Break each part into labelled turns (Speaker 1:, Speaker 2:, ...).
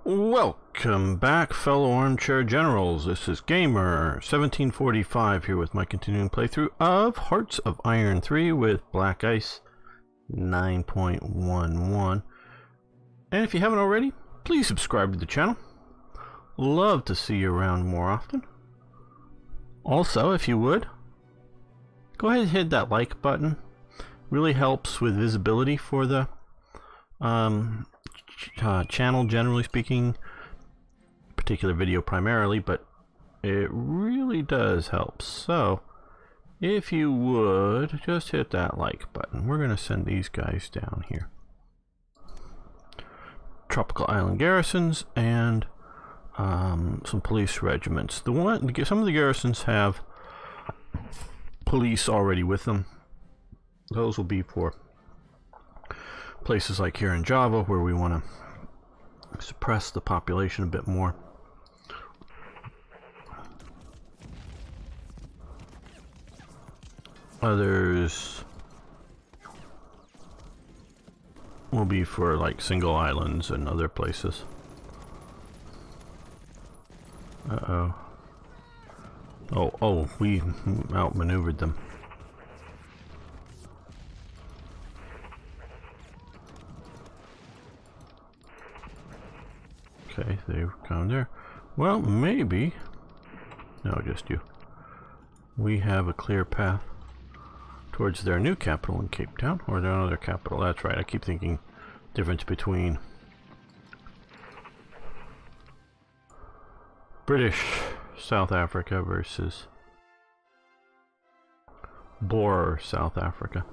Speaker 1: Welcome back, fellow armchair generals. This is Gamer 1745 here with my continuing playthrough of Hearts of Iron 3 with Black Ice 9.11. And if you haven't already, please subscribe to the channel. Love to see you around more often. Also, if you would, go ahead and hit that like button. Really helps with visibility for the channel, generally speaking, particular video primarily, but it really does help. So if you would just hit that like button. We're gonna send these guys down here. Tropical island garrisons and some police regiments. Some of the garrisons have police already with them. Those will be for places like here in Java, where we want to suppress the population a bit more. Others will be for like single islands and other places. Oh, we outmaneuvered them. Okay, they've come there. Well, maybe. No, just you. We have a clear path towards their new capital in Cape Town, or their other capital. That's right. I keep thinking difference between British South Africa versus Boer South Africa.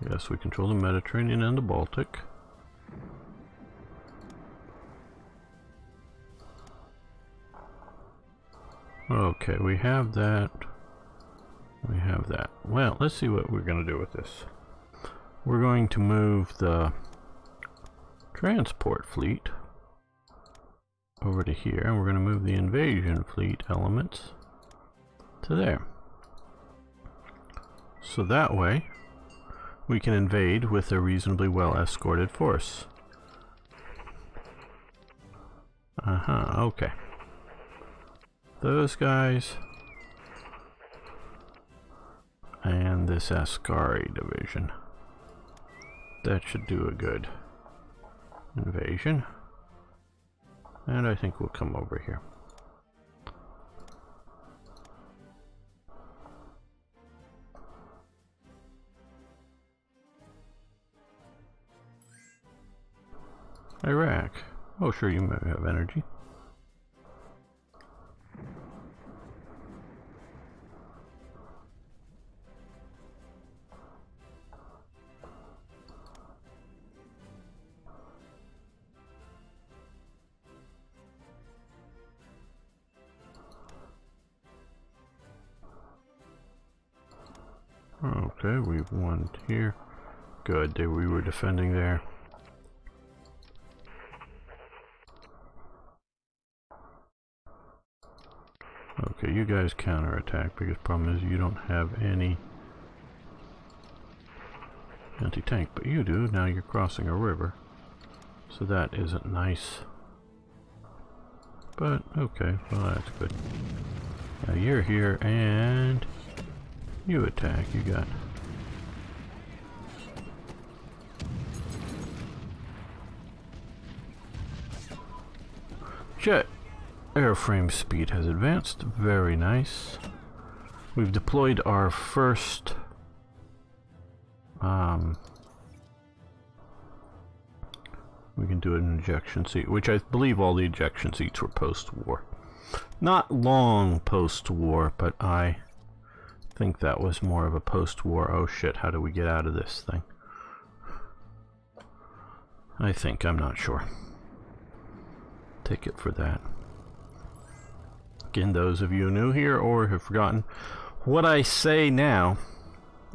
Speaker 1: Yes, we control the Mediterranean and the Baltic. Okay, we have that. We have that. Well, let's see what we're going to do with this. We're going to move the transport fleet over to here, and we're going to move the invasion fleet elements to there. So that way we can invade with a reasonably well escorted force. Okay. Those guys and this Ascari division. That should do a good invasion. And I think we'll come over here. Iraq. Oh, sure, you may have energy. Okay, we've won here. Good, we were defending there. Okay, you guys counterattack, because the problem is you don't have any anti-tank, but you do. Now you're crossing a river, so that isn't nice. But okay, well, that's good. Now you're here and you attack. You got jet airframe speed has advanced. Very nice. We've deployed our first we can do an ejection seat, which I believe all the ejection seats were post-war. Not long post-war, but I think that was more of a post-war. Oh shit, how do we get out of this thing? I'm not sure. Ticket for that. Again, those of you new here or have forgotten, what I say now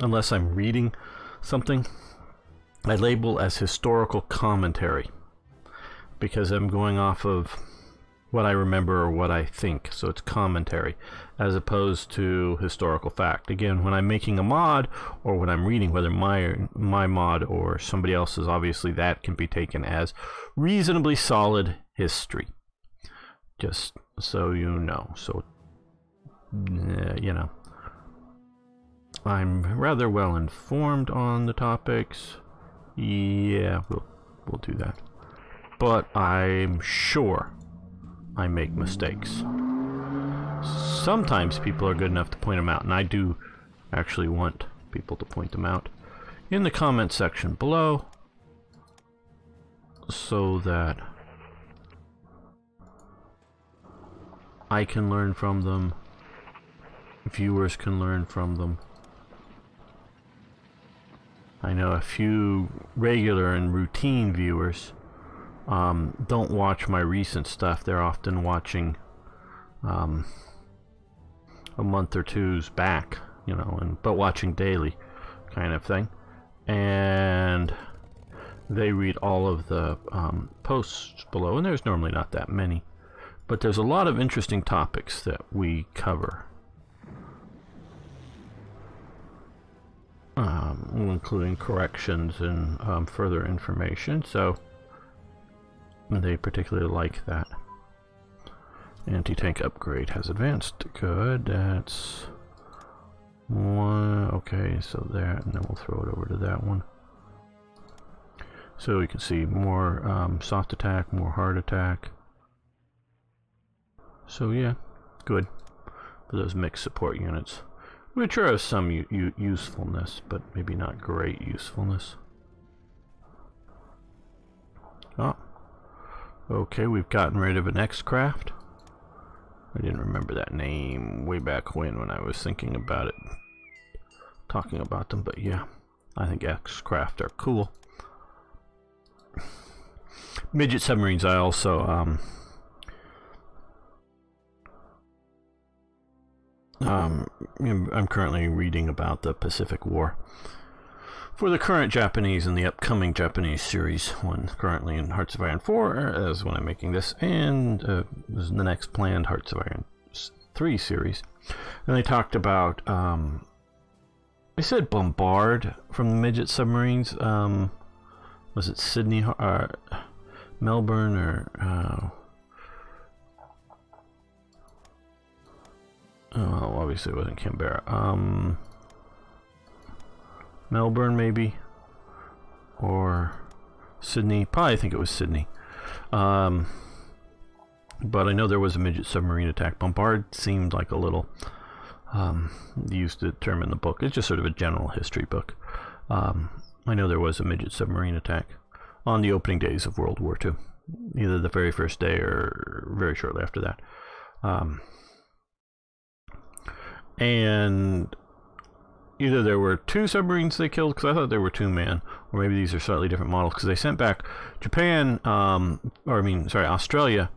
Speaker 1: unless I'm reading something, I label as historical commentary, because I'm going off of what I remember or what I think, so it's commentary as opposed to historical fact. Again, when I'm making a mod or when I'm reading, whether my mod or somebody else's, obviously that can be taken as reasonably solid history, just so you know. So you know, I'm rather well informed on the topics. Yeah, we'll do that, but I'm sure I make mistakes. Sometimes people are good enough to point them out, and I do actually want people to point them out in the comment section below, so that I can learn from them, viewers can learn from them. I know a few regular and routine viewers don't watch my recent stuff. They're often watching a month or two's back, you know, but watching daily kind of thing. And they read all of the posts below, and there's normally not that many. But there's a lot of interesting topics that we cover, including corrections and further information. So they particularly like that. Anti-tank upgrade has advanced. Good. That's one. Okay, so there, and then we'll throw it over to that one. So we can see more soft attack, more hard attack. So yeah, good for those mixed support units, which are of some usefulness, but maybe not great usefulness. Oh, okay, we've gotten rid of an X-Craft. I didn't remember that name way back when I was thinking about it, talking about them, but yeah, I think X-Craft are cool. Midget submarines, I also I'm currently reading about the Pacific War for the current Japanese and the upcoming Japanese series. One currently in Hearts of Iron 4 as when I'm making this, and this is the next planned Hearts of Iron 3 series. And they talked about they said bombard from the midget submarines. Was it Sydney or Melbourne or oh, obviously it wasn't Canberra. Melbourne maybe, or Sydney. Probably I think it was Sydney. But I know there was a midget submarine attack. Bombard seemed like a little used the term in the book. It's just sort of a general history book. I know there was a midget submarine attack on the opening days of World War II, either the very first day or very shortly after that. And either there were 2 submarines they killed, because I thought there were 2 man, or maybe these are slightly different models, because they sent back Japan, Australia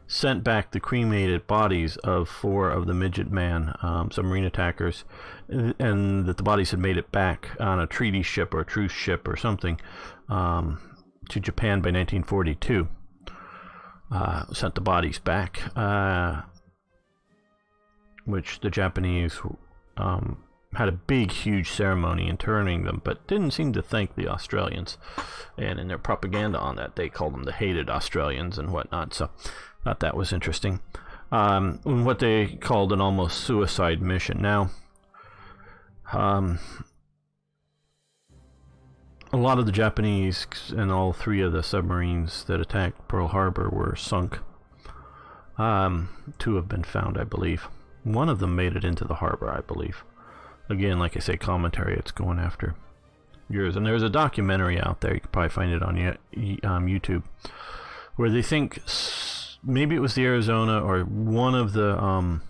Speaker 1: sent back the cremated bodies of 4 of the midget man submarine attackers, and that the bodies had made it back on a treaty ship or a truce ship or something to Japan by 1942. Sent the bodies back, which the Japanese had a big, huge ceremony interring them, but didn't seem to thank the Australians. And in their propaganda on that, they called them the hated Australians and whatnot. So, thought that was interesting. What they called an almost suicide mission. Now, a lot of the Japanese and all 3 of the submarines that attacked Pearl Harbor were sunk. 2 have been found, I believe. One of them made it into the harbor, I believe. Again, like I say, commentary, it's going after yours. And there's a documentary out there, you can probably find it on YouTube, where they think maybe it was the Arizona or one of the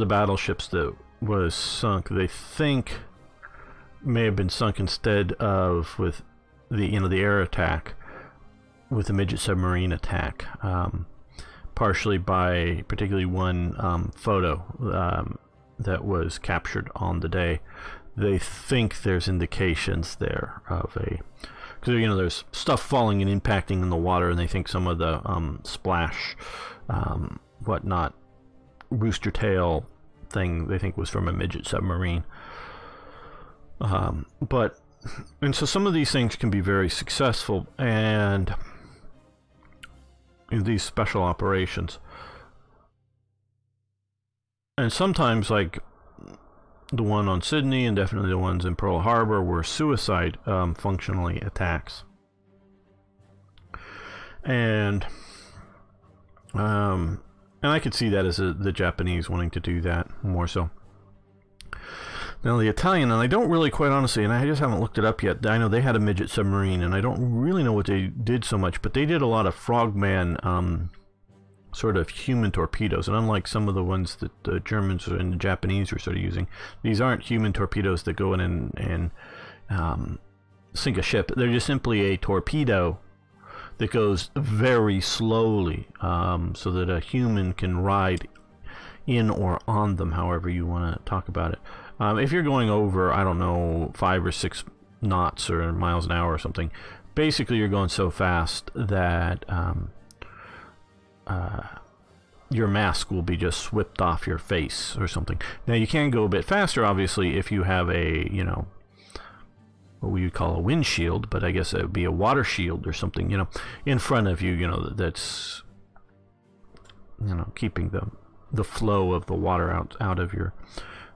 Speaker 1: battleships that was sunk, they think may have been sunk instead of with the the air attack, with the midget submarine attack. Partially by particularly one photo that was captured on the day. They think there's indications there of a, because there's stuff falling and impacting in the water, and they think some of the splash, whatnot, rooster tail thing they think was from a midget submarine. And so some of these things can be very successful, and in these special operations, and sometimes, like the one on Sydney and definitely the ones in Pearl Harbor, were suicide functionally attacks. And I could see that as the Japanese wanting to do that more so. Now the Italian, and I don't really, quite honestly, and I just haven't looked it up yet, I know they had a midget submarine, and I don't really know what they did so much, but they did a lot of frogman sort of human torpedoes, and unlike some of the ones that the Germans and the Japanese were sort of using, these aren't human torpedoes that go in and sink a ship. They're just simply a torpedo that goes very slowly, so that a human can ride in or on them, however you want to talk about it. If you're going over, I don't know, 5 or 6 knots or miles an hour or something, basically you're going so fast that your mask will be just whipped off your face or something. Now you can go a bit faster, obviously, if you have a, what we would call a windshield, but I guess it would be a water shield or something, in front of you, that's, keeping the flow of the water out of your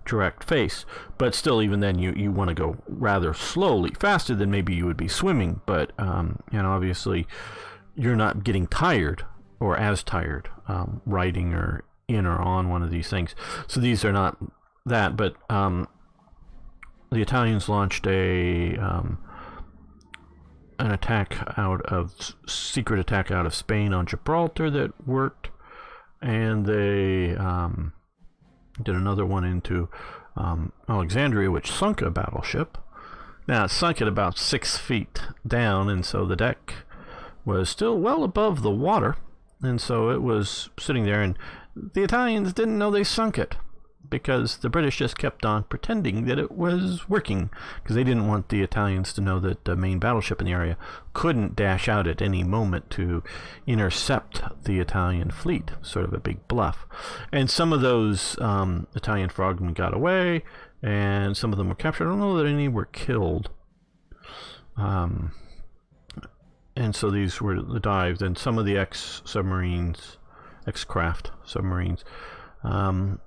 Speaker 1: direct face. But still, even then, you want to go rather slowly, faster than maybe you would be swimming, but obviously you're not getting tired or as tired riding or in or on one of these things. So these are not that, but the Italians launched an secret attack out of Spain on Gibraltar that worked, and they did another one into Alexandria, which sunk a battleship. Now it sunk at about 6 feet down, and so the deck was still well above the water, and so it was sitting there, and the Italians didn't know they sunk it, because the British just kept on pretending that it was working, because they didn't want the Italians to know that the main battleship in the area couldn't dash out at any moment to intercept the Italian fleet. Sort of a big bluff. And some of those Italian frogmen got away, and some of them were captured. I don't know that any were killed. And so these were dived, and some of the X-craft submarines, I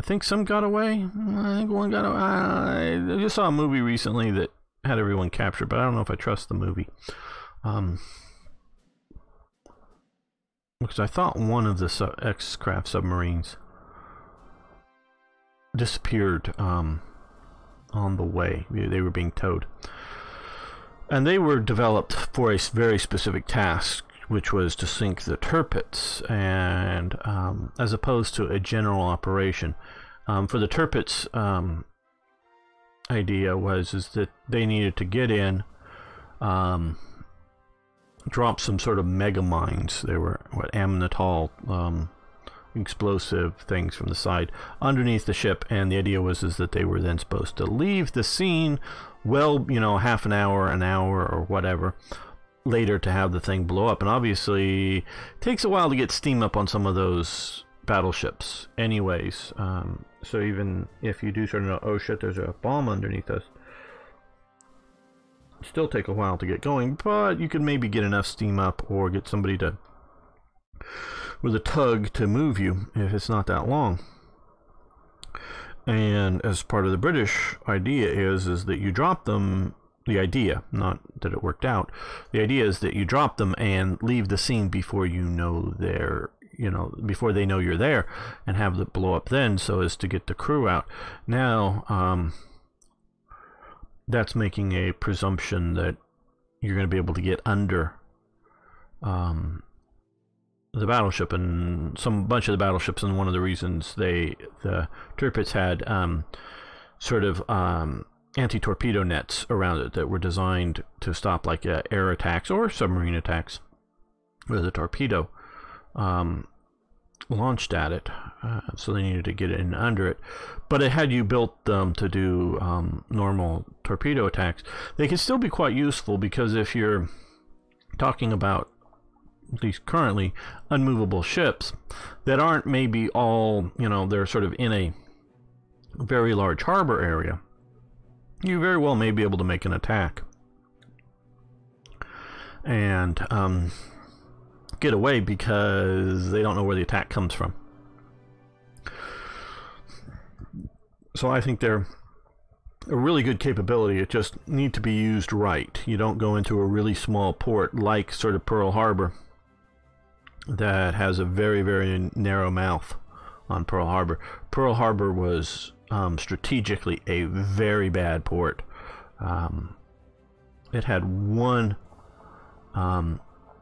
Speaker 1: think some got away. I think one got away. I just saw a movie recently that had everyone captured, but I don't know if I trust the movie. Because I thought one of the X-craft submarines disappeared on the way. They were being towed. And they were developed for a very specific task, which was to sink the Tirpitz, and as opposed to a general operation. For the Tirpitz, idea is that they needed to get in, drop some sort of mega mines. They were ammonitol explosive things from the side underneath the ship, and the idea was that they were then supposed to leave the scene half an hour or whatever later to have the thing blow up. And obviously it takes a while to get steam up on some of those battleships anyways, so even if you do sort of know, oh shit, there's a bomb underneath us, it'll still take a while to get going, but you can maybe get enough steam up or get somebody with a tug to move you if it's not that long. And as part of the British idea is that you drop them. The idea, not that it worked out, the idea is that you drop them and leave the scene before before they know you're there, and have it blow up then, so as to get the crew out. Now, that's making a presumption that you're going to be able to get under the battleship, and bunch of the battleships, and one of the reasons the Tirpitz had sort of anti-torpedo nets around it that were designed to stop like air attacks or submarine attacks with a torpedo. launched at it, so they needed to get in under it. But it had you built them to do normal torpedo attacks. They can still be quite useful, because if you're talking about, at least currently, unmovable ships that aren't maybe all, they're sort of in a very large harbor area, you very well may be able to make an attack and get away, because they don't know where the attack comes from. So I think they're a really good capability. It just need to be used right. You don't go into a really small port like sort of Pearl Harbor that has a very, very narrow mouth on Pearl Harbor. Pearl Harbor was strategically a very bad port. It had one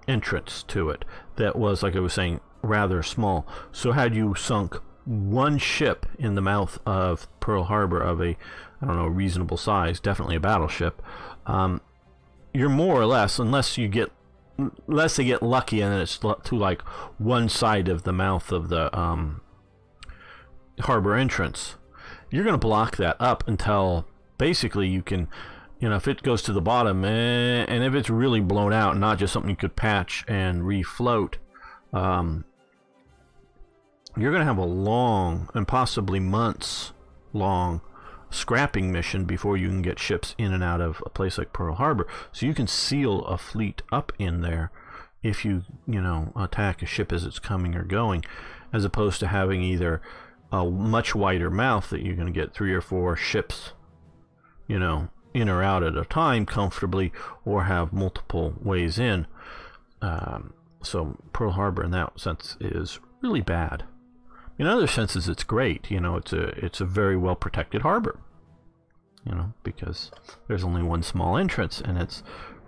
Speaker 1: entrance to it that was, like I was saying, rather small. So had you sunk one ship in the mouth of Pearl Harbor of a, I don't know, reasonable size, definitely a battleship, you're more or less, unless they get lucky and then it's to like one side of the mouth of the harbor entrance, you're going to block that up until basically you can, if it goes to the bottom, and if it's really blown out, not just something you could patch and refloat, you're going to have a long, and possibly months long, scrapping mission before you can get ships in and out of a place like Pearl Harbor. So you can seal a fleet up in there if you, attack a ship as it's coming or going, as opposed to having either a much wider mouth that you're going to get 3 or 4 ships, in or out at a time comfortably, or have multiple ways in. So Pearl Harbor in that sense is really bad. In other senses it's great. It's a very well protected harbor, because there's only one small entrance, and it's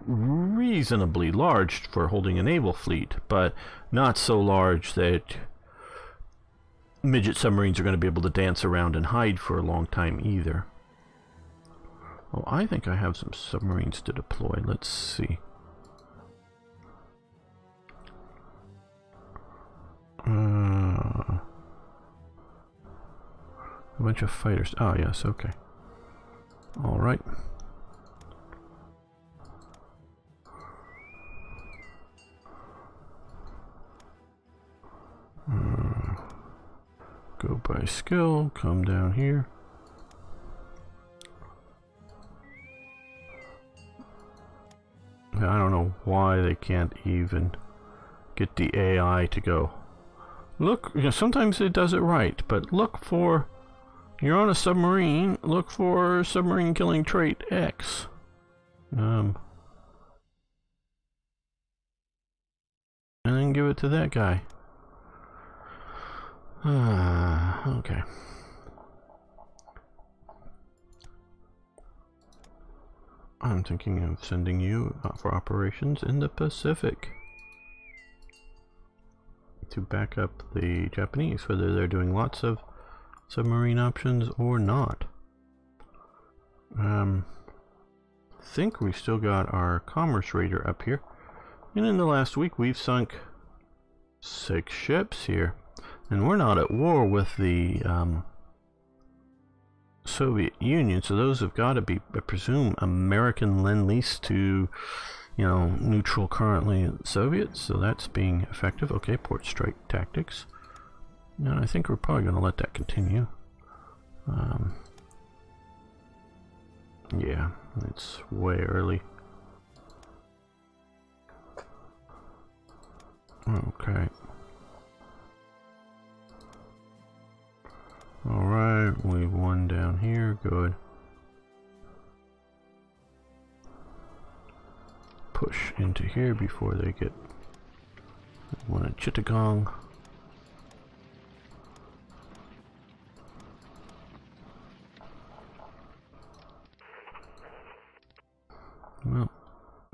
Speaker 1: reasonably large for holding a naval fleet, but not so large that midget submarines are going to be able to dance around and hide for a long time either. Oh, I think I have some submarines to deploy. Let's see. A bunch of fighters. Oh, yes, okay. Alright. Go by skill, come down here. I don't know why they can't even get the AI to go. Look, sometimes it does it right, but look for, you're on a submarine, look for submarine killing trait X. And then give it to that guy. Okay. I'm thinking of sending you for operations in the Pacific to back up the Japanese, whether they're doing lots of submarine options or not. Think we still got our commerce raider up here, and in the last week we've sunk 6 ships here, and we're not at war with the Soviet Union, so those have got to be, I presume, American lend-lease to, neutral currently Soviets, so that's being effective. Okay, port strike tactics. And I think we're probably going to let that continue. Yeah, it's way early. Okay. Alright, we've one down here, good. Push into here before they get one at Chittagong. Well,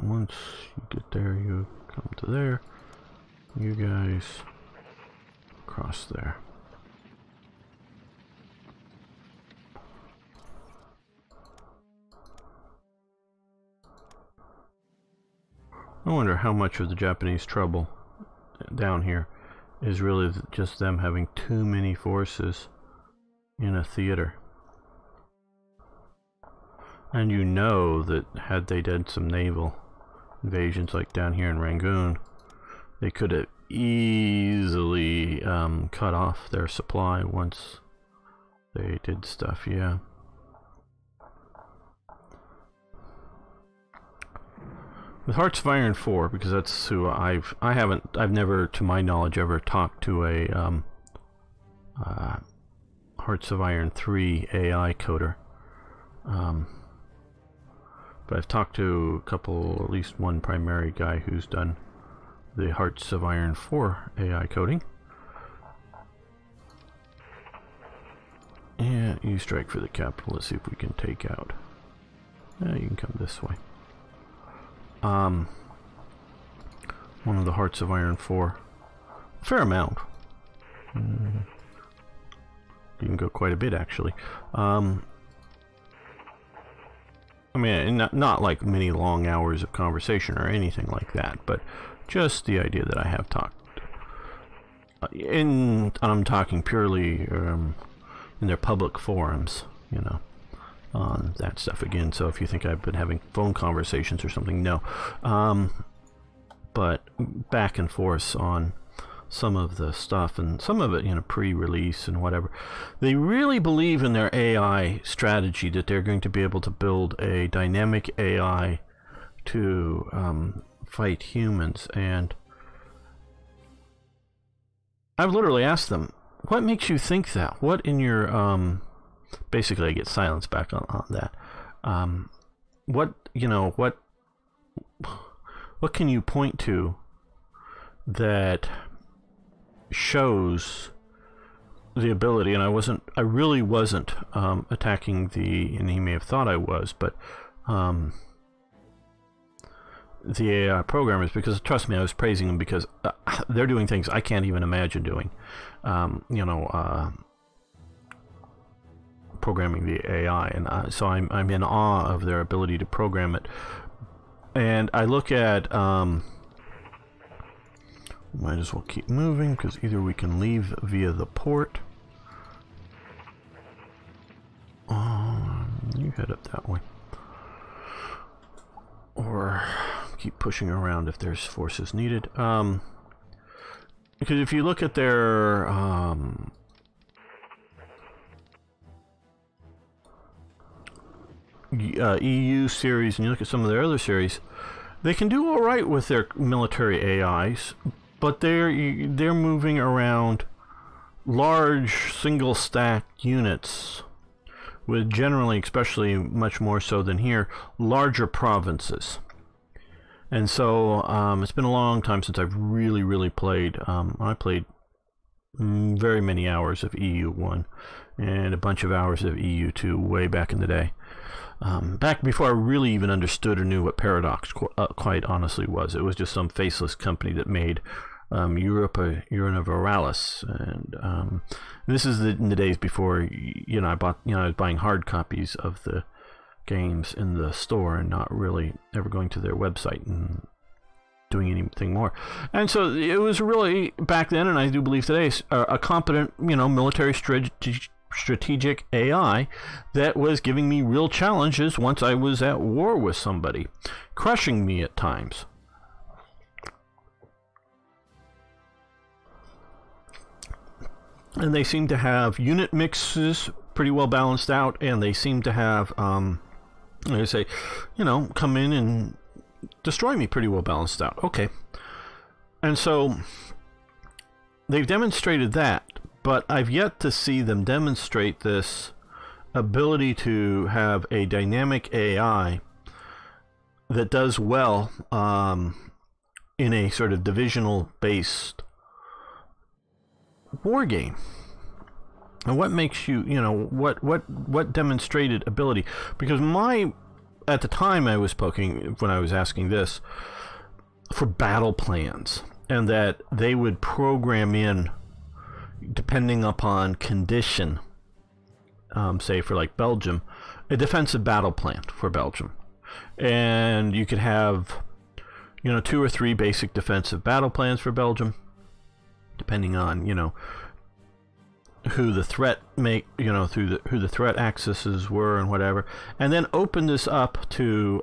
Speaker 1: once you get there, you come to there. You guys cross there. I wonder how much of the Japanese trouble down here is really just them having too many forces in a theater. And you know that had they done some naval invasions like down here in Rangoon, they could have easily cut off their supply once they did stuff, yeah. With Hearts of Iron 4, because that's who I've never, to my knowledge, ever talked to a Hearts of Iron 3 AI coder. But I've talked to a couple, at least one primary guy who's done the Hearts of Iron 4 AI coding. And you strike for the capital. Let's see if we can take out. You can come this way. One of the Hearts of Iron 4. A fair amount. You can go quite a bit, actually. I mean, not like many long hours of conversation or anything like that, but just the idea that I have talked. I'm talking purely in their public forums, you know, on that stuff again. So if you think I've been having phone conversations or something, no. But back and forth on some of the stuff, and some of it, you know, pre-release and whatever. They really believe in their AI strategy, that they're going to be able to build a dynamic AI to fight humans. And I've literally asked them, what makes you think that? What in your basically I get silence back on that. What, you know, what can you point to that shows the ability? And I really wasn't attacking and he may have thought I was, but the AI programmers, because trust me, I was praising them because they're doing things I can't even imagine doing. You know, programming the AI, and so I'm in awe of their ability to program it. And I look at might as well keep moving, because either we can leave via the port. You head up that way, or keep pushing around if there's forces needed. Because if you look at their EU series, and you look at some of their other series, they can do all right with their military AIs, but they're moving around large single stacked units with generally, especially much more so than here, larger provinces. And so it's been a long time since I've really played. I played very many hours of EU1 and a bunch of hours of EU2 way back in the day. Back before I really even understood or knew what Paradox quite honestly was. It was just some faceless company that made Europa Universalis, and this is in the days before, you know, I was buying hard copies of the games in the store and not really ever going to their website and doing anything more. And so it was really back then, and I do believe today, a competent, you know, military strategic AI that was giving me real challenges once I was at war with somebody, crushing me at times. And they seem to have unit mixes pretty well balanced out, and they seem to have, like I say, you know, come in and destroy me pretty well balanced out. Okay. And so they've demonstrated that, but I've yet to see them demonstrate this ability to have a dynamic AI that does well in a sort of divisional based war game. And what makes you, you know, what demonstrated ability? Because at the time I was poking, when I was asking this, for battle plans, and that they would program in, depending upon condition, say for like Belgium, a defensive battle plan for Belgium. And you could have, you know, 2 or 3 basic defensive battle plans for Belgium. depending on, you know, who the threat who the threat axes were and whatever, and then open this up to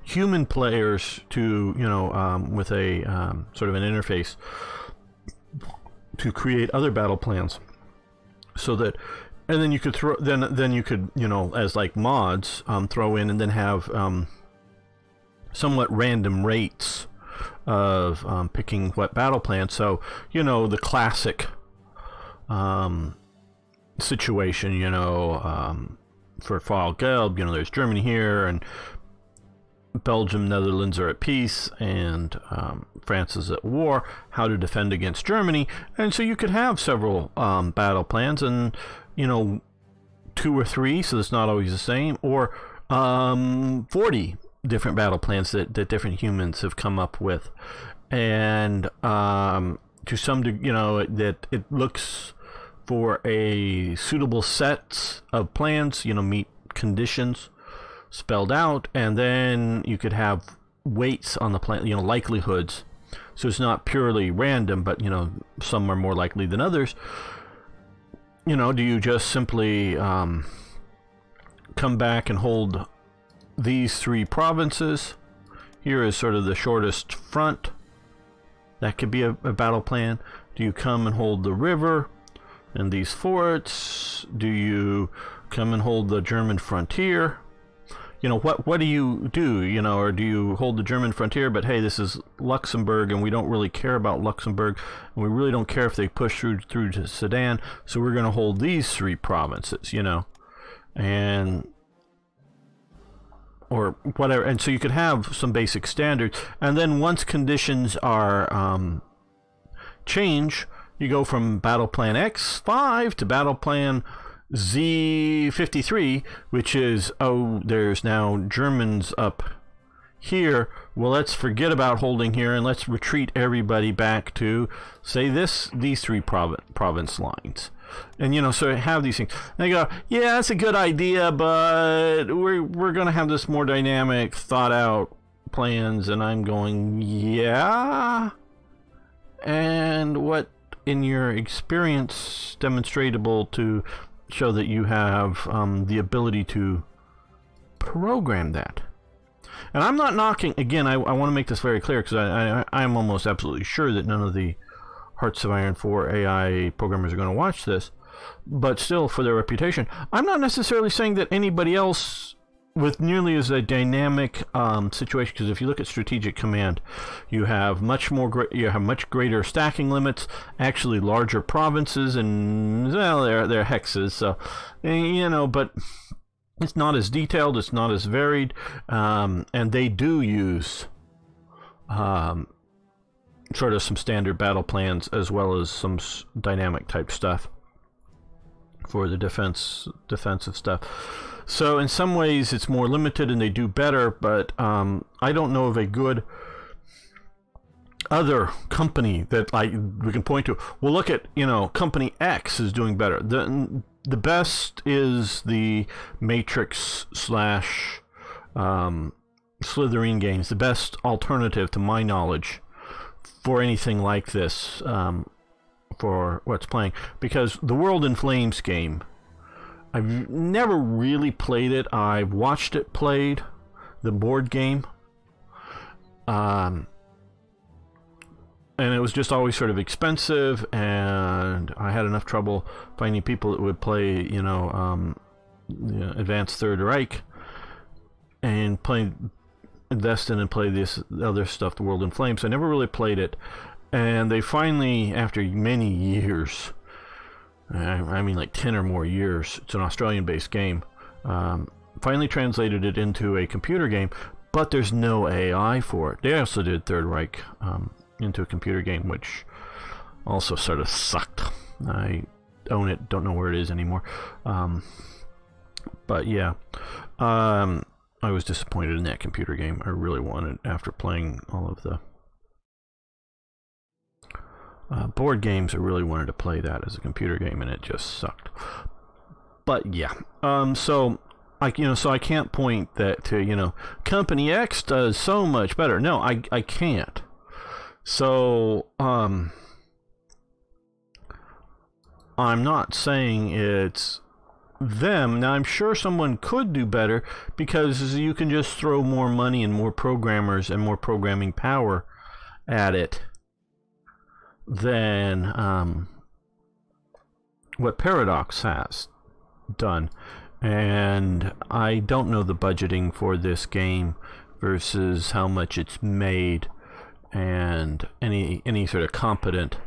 Speaker 1: human players to, you know, with a sort of an interface to create other battle plans, so that, and then you could throw, then you could, you know, as like mods, throw in and then have somewhat random rates of picking what battle plan. So, you know, the classic situation, you know, for Wargame, you know, there's Germany here, and Belgium, Netherlands are at peace, and France is at war. How to defend against Germany. And so you could have several battle plans, and, you know, 2 or 3, so it's not always the same, or 40 different battle plans that different humans have come up with. And to some degree, you know, that it looks for a suitable set of plans, you know, meet conditions spelled out, and then you could have weights on the plan, you know, likelihoods, so it's not purely random, but, you know, some are more likely than others. You know, do you just simply come back and hold these 3 provinces? Here is sort of the shortest front. That could be a battle plan. Do you come and hold the river and these forts? Do you come and hold the German frontier? You know, what do you do, you know, or do you hold the German frontier, but hey, this is Luxembourg, and we don't really care about Luxembourg, and we really don't care if they push through to Sudan, so we're going to hold these 3 provinces, you know, and, or whatever. And so you could have some basic standards, and then once conditions are change, you go from battle plan X5 to battle plan Z53, which is, oh, there's now Germans up here. Well, let's forget about holding here, and let's retreat everybody back to, say, these 3 province lines. And, you know, so have these things. And they go, yeah, that's a good idea, but we're going to have this more dynamic, thought out plans. And I'm going, yeah. And what, in your experience, demonstratable to show that you have the ability to program that? And I'm not knocking, again, I want to make this very clear, because I'm almost absolutely sure that none of the Hearts of Iron 4 AI programmers are going to watch this, but still, for their reputation, I'm not necessarily saying that anybody else with nearly as a dynamic situation, because if you look at Strategic Command, you have much greater stacking limits, actually larger provinces, and, well, they're hexes, so, you know, but it's not as detailed, it's not as varied, and they do use sort of some standard battle plans as well as some dynamic type stuff for the defensive stuff. So in some ways it's more limited and they do better, but I don't know of a good other company that we can point to. Well, look at, you know, company X is doing better. The best is the Matrix / Slytherin games, the best alternative to my knowledge for anything like this, for what's playing, because the World in Flames game, I've never really played it. I've watched it played, the board game, and it was just always sort of expensive, and I had enough trouble finding people that would play, you know, Advanced Third Reich, and invest in and play this other stuff, the World in Flames. So I never really played it, and they finally, after many years, I mean like 10 or more years, it's an Australian-based game, finally translated it into a computer game, but there's no AI for it. They also did Third Reich into a computer game, which also sort of sucked. I own it, don't know where it is anymore. But yeah, I was disappointed in that computer game. I really wanted, after playing all of the board games, I really wanted to play that as a computer game, and it just sucked. But yeah, so I can't point that to, you know, Company X does so much better. No, I can't. So, I'm not saying it's them. Now, I'm sure someone could do better because you can just throw more money and more programmers and more programming power at it than what Paradox has done. And I don't know the budgeting for this game versus how much it's made, and any sort of competent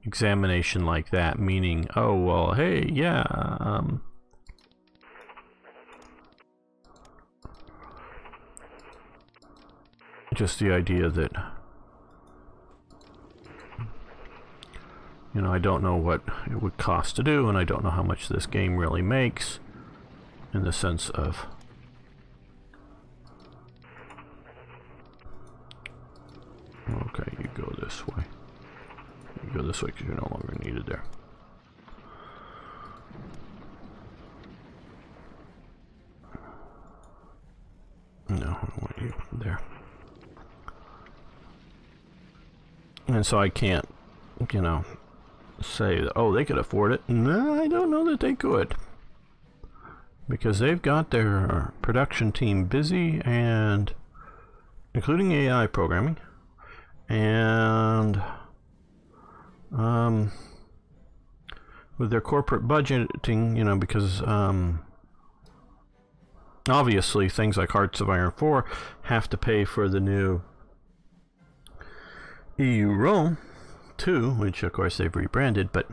Speaker 1: examination like that, meaning, oh well, hey, yeah, just the idea that, you know, I don't know what it would cost to do, and I don't know how much this game really makes in the sense of okay, you go this way. You go this way because you're no longer needed there. No, I don't want you there. And so I can't, you know, say that, oh, they could afford it. No, I don't know that they could. Because they've got their production team busy, and including AI programming. And with their corporate budgeting, you know, because obviously things like Hearts of Iron 4 have to pay for the new EU Rome 2, which of course they've rebranded, but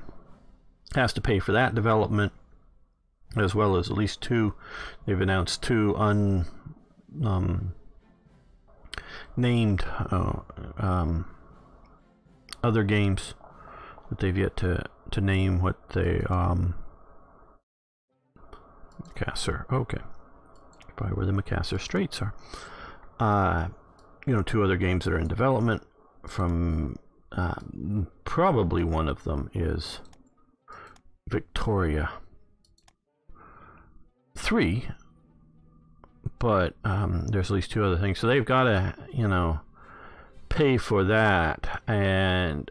Speaker 1: has to pay for that development, as well as at least two. They've announced two named other games that they've yet to name what they Macassar. Okay, probably where the Macassar Straits are. You know, two other games that are in development. From probably one of them is Victoria 3, but there's at least two other things, so they've got to, you know, pay for that. And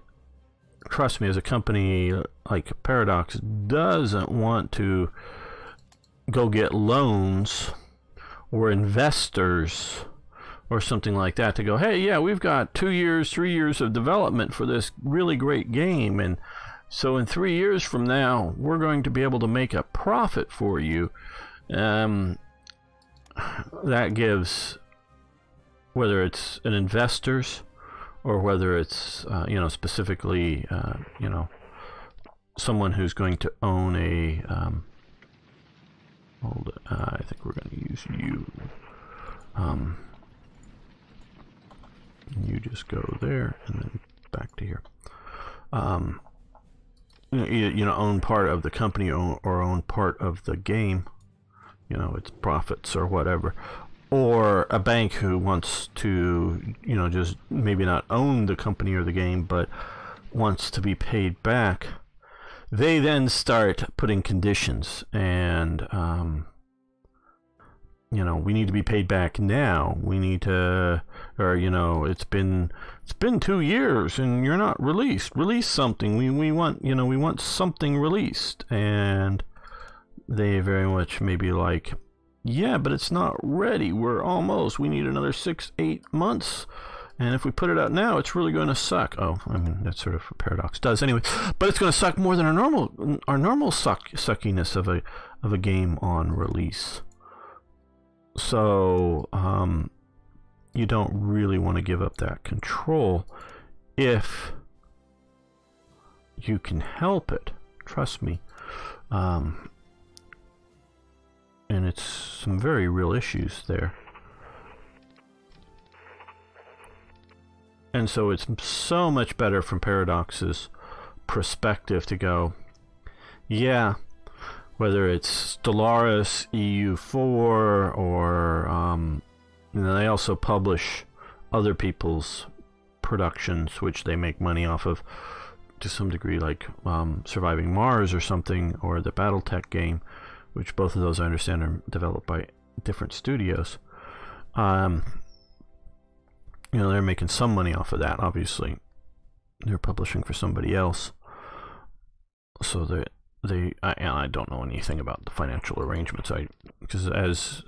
Speaker 1: trust me, as a company like Paradox doesn't want to go get loans or investors or something like that to go, hey, yeah, we've got 2 years, 3 years of development for this really great game, and so in 3 years from now we're going to be able to make a profit for you. That gives, whether it's an investors or whether it's you know, specifically you know, someone who's going to own a hold it, I think we're going to use you. You just go there and then back to here. You know, own part of the company or own part of the game, you know, its profits or whatever. Or a bank who wants to, you know, just maybe not own the company or the game, but wants to be paid back. They then start putting conditions, and you know, we need to be paid back now. We need to, or, you know, it's been 2 years and you're not released. Release something. We want, you know, we want something released. And they very much maybe like, yeah, but it's not ready. We're almost. We need another 6-8 months. And if we put it out now, it's really going to suck. Oh, I mean, that's sort of what Paradox does anyway. But it's going to suck more than our normal suckiness of a game on release. So you don't really want to give up that control if you can help it. Trust me. And it's some very real issues there. And so it's so much better from Paradox's perspective to go, yeah, whether it's Stellaris, EU4, or you know, they also publish other people's productions, which they make money off of to some degree, like Surviving Mars or something, or the BattleTech game, which both of those I understand are developed by different studios. you know, they're making some money off of that. Obviously, they're publishing for somebody else, so I don't know anything about the financial arrangements. Because as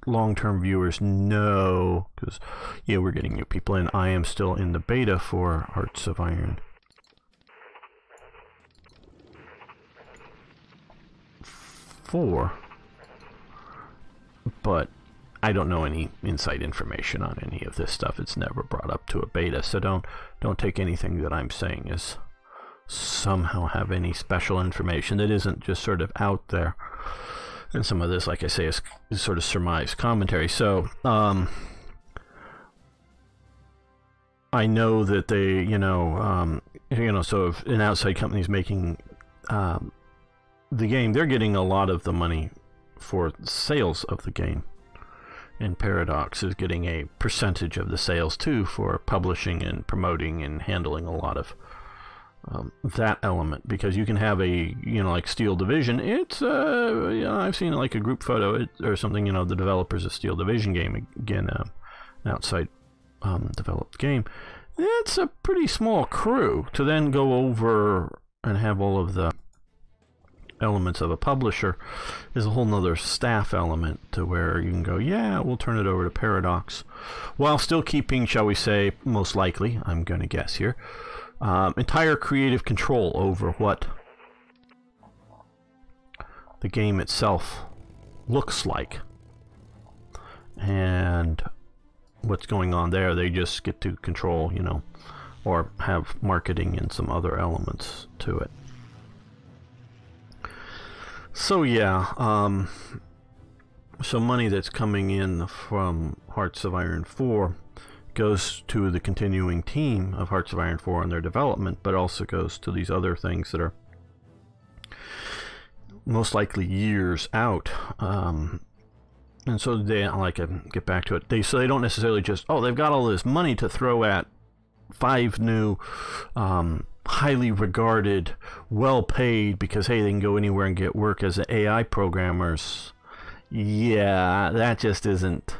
Speaker 1: long-term viewers know, because yeah, we're getting new people in. I am still in the beta for Hearts of Iron 4, but I don't know any inside information on any of this stuff. It's never brought up to a beta, so don't take anything that I'm saying as somehow have any special information that isn't just sort of out there. And some of this, like I say, is sort of surmised commentary. So I know that they, you know, so if an outside company is making the game, they're getting a lot of the money for sales of the game. And Paradox is getting a percentage of the sales too for publishing and promoting and handling a lot of that element, because you can have a, you know, like Steel Division. It's you know, I've seen like a group photo or something, you know, the developers of Steel Division game, again, an outside developed game. It's a pretty small crew to then go over and have all of the elements of a publisher is a whole nother staff element to where you can go, yeah, we'll turn it over to Paradox, while still keeping, shall we say, most likely, I'm going to guess here, entire creative control over what the game itself looks like and what's going on there. They just get to control, you know, or have marketing and some other elements to it. So yeah, so money that's coming in from Hearts of Iron 4 goes to the continuing team of Hearts of Iron 4 and their development, but also goes to these other things that are most likely years out. And so they, like, I get back to it, so they don't necessarily just, oh, they've got all this money to throw at 5 new highly regarded, well paid, because hey, they can go anywhere and get work as AI programmers. Yeah, that just isn't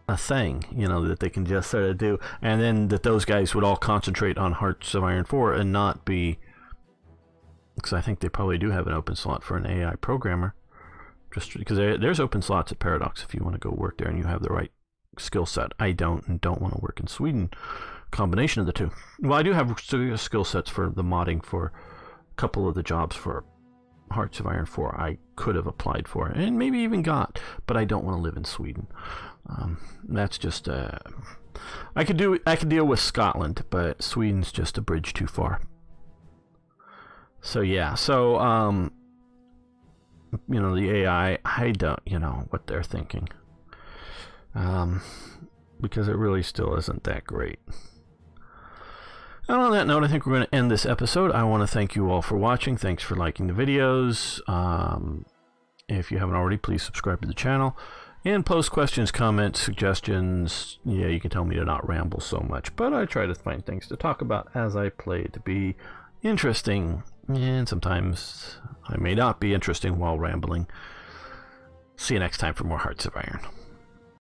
Speaker 1: a thing, you know, that they can just sort of do. And then that those guys would all concentrate on Hearts of Iron 4 and not be, because I think they probably do have an open slot for an AI programmer, just because there's open slots at Paradox if you want to go work there and you have the right skill set. I don't want to work in Sweden. Combination of the two. Well, I do have skill sets for the modding for a couple of the jobs for Hearts of Iron 4 I could have applied for and maybe even got, but I don't want to live in Sweden. That's just I could deal with Scotland, but Sweden's just a bridge too far. So yeah, so you know, the AI, I don't, you know, what they're thinking, because it really still isn't that great. And on that note, I think we're going to end this episode. I want to thank you all for watching. Thanks for liking the videos. If you haven't already, please subscribe to the channel and post questions, comments, suggestions. Yeah, you can tell me to not ramble so much, but I try to find things to talk about as I play to be interesting, and sometimes I may not be interesting while rambling. See you next time for more Hearts of Iron.